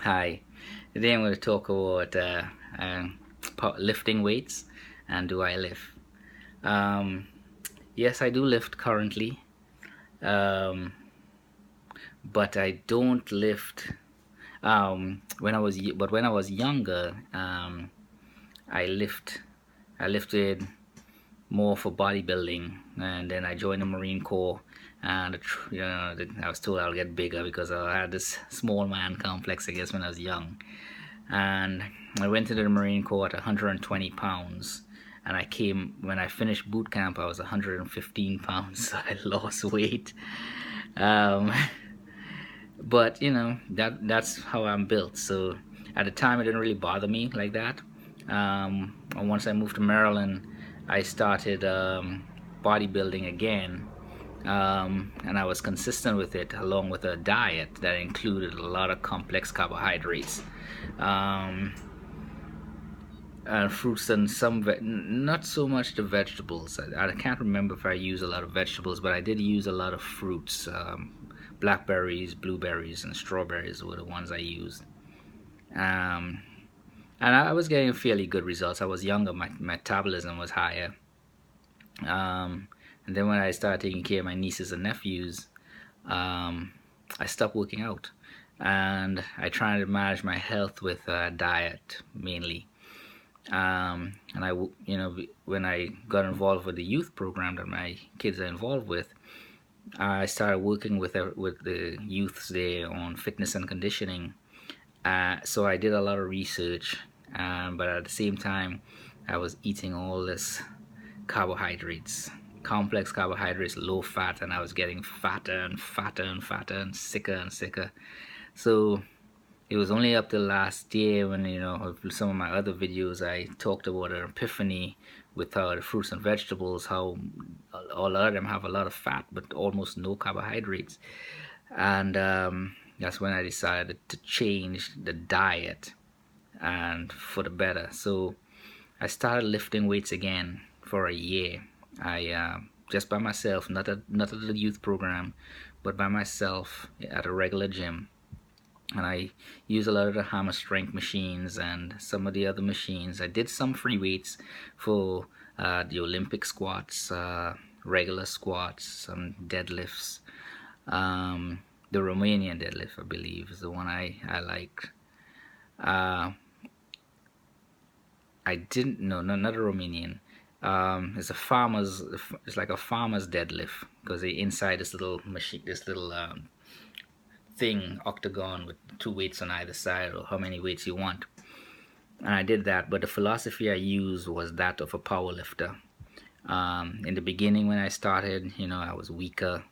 Hi, today I'm going to talk about lifting weights and do I lift. Um, yes, I do lift currently, um, but I don't lift. When I was younger, I lift. I lifted more for bodybuilding, and then I joined the Marine Corps. And I was told I'll get bigger because I had this small man complex, I guess, when I was young. And I went into the Marine Corps at 120 pounds. And when I finished boot camp, I was 115 pounds, so I lost weight. Um, but that's how I'm built. So at the time, it didn't really bother me like that. And once I moved to Maryland, I started bodybuilding again, and I was consistent with it, along with a diet that included a lot of complex carbohydrates. Um, Fruits and not so much the vegetables. I can't remember if I used a lot of vegetables, but I did use a lot of fruits. Blackberries, blueberries, and strawberries were the ones I used. Um, and I was getting fairly good results. I was younger, my metabolism was higher. Um, and then when I started taking care of my nieces and nephews, um, I stopped working out. And I tried to manage my health with diet mainly. And when I got involved with the youth program that my kids are involved with, I started working with the youths there on fitness and conditioning. So I did a lot of research, but at the same time, I was eating all this carbohydrates, complex carbohydrates, low fat, and I was getting fatter and fatter and fatter and sicker and sicker. So it was only up to last year when, some of my other videos, I talked about an epiphany with the fruits and vegetables, how a lot of them have a lot of fat but almost no carbohydrates. And that's when I decided to change the diet and for the better. So I started lifting weights again for a year. I just by myself, not at the youth program, but by myself at a regular gym. And I use a lot of the hammer strength machines and some of the other machines. I did some free weights for the Olympic squats, regular squats, some deadlifts. Um, the Romanian deadlift, I believe, is the one I liked. Uh, I didn't know, no, not a Romanian. It's like a farmer's deadlift because they inside this little machine, this little thing, octagon with two weights on either side, or how many weights you want. And I did that, but the philosophy I used was that of a power lifter. In the beginning, when I started, I was weaker,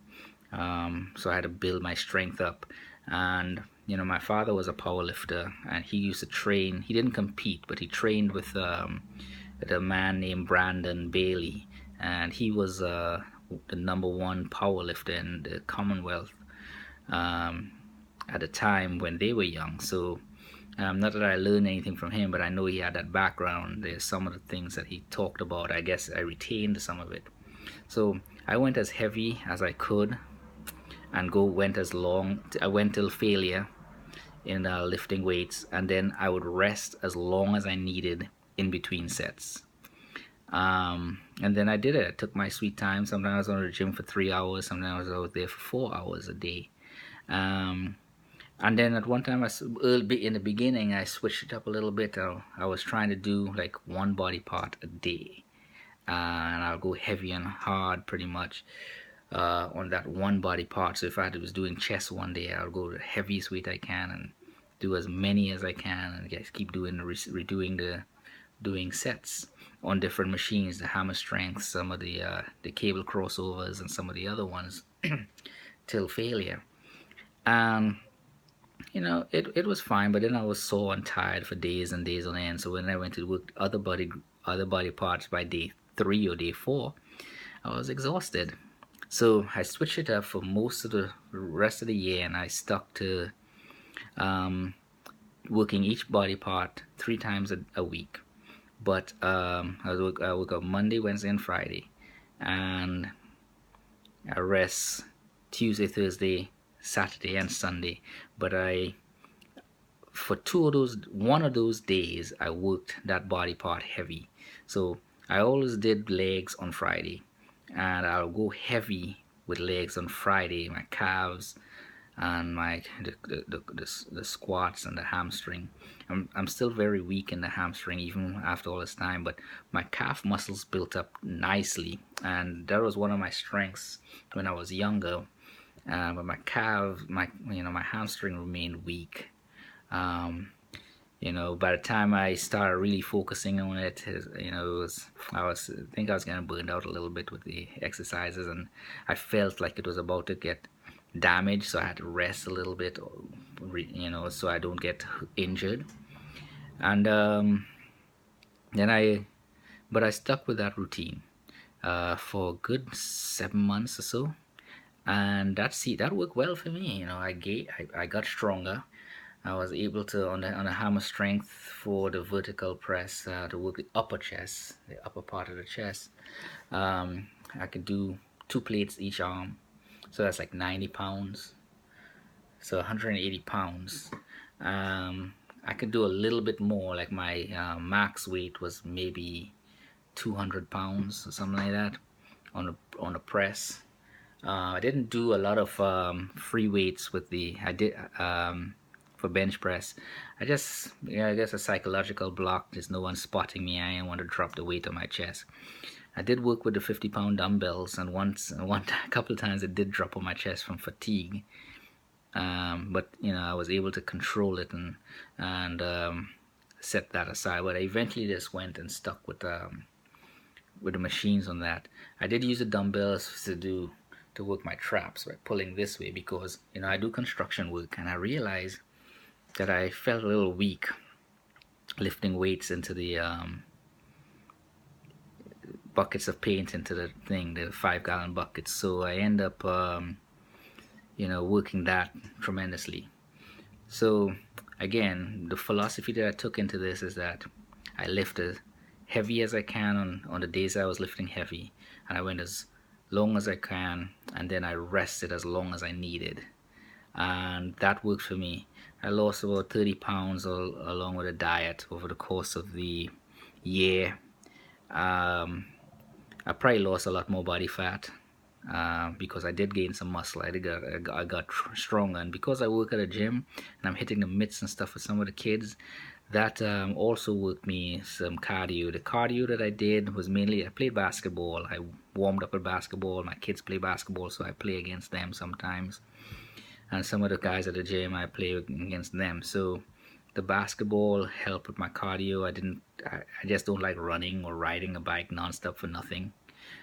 so I had to build my strength up. And my father was a power lifter, and he used to train. He didn't compete, but he trained with a man named Brandon Bailey, and he was the number one power lifter in the Commonwealth um, at the time when they were young. So not that I learned anything from him, but I know he had that background. There's some of the things that he talked about. I guess I retained some of it. So I went as heavy as I could, and went as long. I went till failure in lifting weights, and then I would rest as long as I needed in between sets. And then I did it. I took my sweet time. Sometimes I was on the gym for 3 hours. Sometimes I was there for 4 hours a day. Um, and then at one time, in the beginning, I switched it up a little bit. I was trying to do like one body part a day, and I'll go heavy and hard pretty much on that one body part. So if I was doing chest one day, I'll go the heaviest weight I can and do as many as I can, and just keep doing sets on different machines, the hammer strength, some of the cable crossovers, and some of the other ones till failure. And it was fine, but then I was sore and tired for days and days on end. So when I went to work other body parts by day 3 or day 4, I was exhausted. So I switched it up for most of the rest of the year, and I stuck to um, working each body part 3 times a week. But I work on Monday, Wednesday, and Friday, and I rest Tuesday, Thursday, Saturday, and Sunday. But I for one of those days, I worked that body part heavy. So I always did legs on Friday, and I'll go heavy with legs on Friday, my calves and my the squats and the hamstring. I'm still very weak in the hamstring even after all this time, but my calf muscles built up nicely, and that was one of my strengths when I was younger. But my calf, my hamstring remained weak. Um, by the time I started really focusing on it, I think I was getting burned out a little bit with the exercises, and I felt like it was about to get damaged, so I had to rest a little bit, so I don't get injured. And then but I stuck with that routine for a good 7 months or so, and that worked well for me. I got stronger. I was able to on a hammer strength for the vertical press to work the upper chest, the upper part of the chest. I could do 2 plates each arm, so that's like 90 pounds. So 180 pounds. I could do a little bit more, like my max weight was maybe 200 pounds or something like that on a press. I didn't do a lot of free weights with I did for bench press. I guess a psychological block. There's no one spotting me. I didn't want to drop the weight on my chest. I did work with the 50-pound dumbbells, and a couple of times it did drop on my chest from fatigue. But I was able to control it and set that aside. But I eventually just went and stuck with the machines on that. I did use the dumbbells to work my traps by pulling this way, because I do construction work, and I realized that I felt a little weak lifting weights into the buckets of paint into the 5-gallon buckets. So I end up working that tremendously. So again, the philosophy that I took into this is that I lift as heavy as I can on the days I was lifting heavy, and I went as long as I can, and then I rested as long as I needed, and that worked for me. I lost about 30 pounds along with a diet over the course of the year. I probably lost a lot more body fat because I did gain some muscle. I got stronger, and because I work at a gym and I'm hitting the mitts and stuff with some of the kids, that also worked me some cardio. The cardio that I did was mainly I played basketball. I warmed up with basketball. My kids play basketball, so I play against them sometimes. And some of the guys at the gym, I play against them. So the basketball helped with my cardio. I just don't like running or riding a bike nonstop for nothing.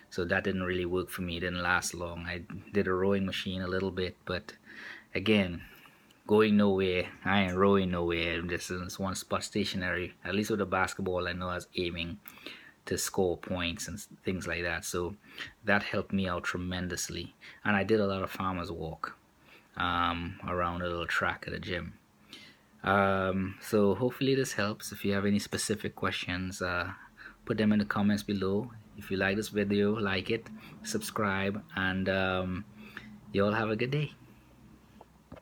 So that didn't really work for me. It didn't last long. I did a rowing machine a little bit, but again, going nowhere. I ain't rowing nowhere. I'm just in this one spot stationary. At least with the basketball, I know I was aiming to score points and things like that. So that helped me out tremendously. And I did a lot of farmers walk around a little track at the gym. So hopefully this helps. If you have any specific questions, put them in the comments below. If you like this video, like it, subscribe, and you all have a good day.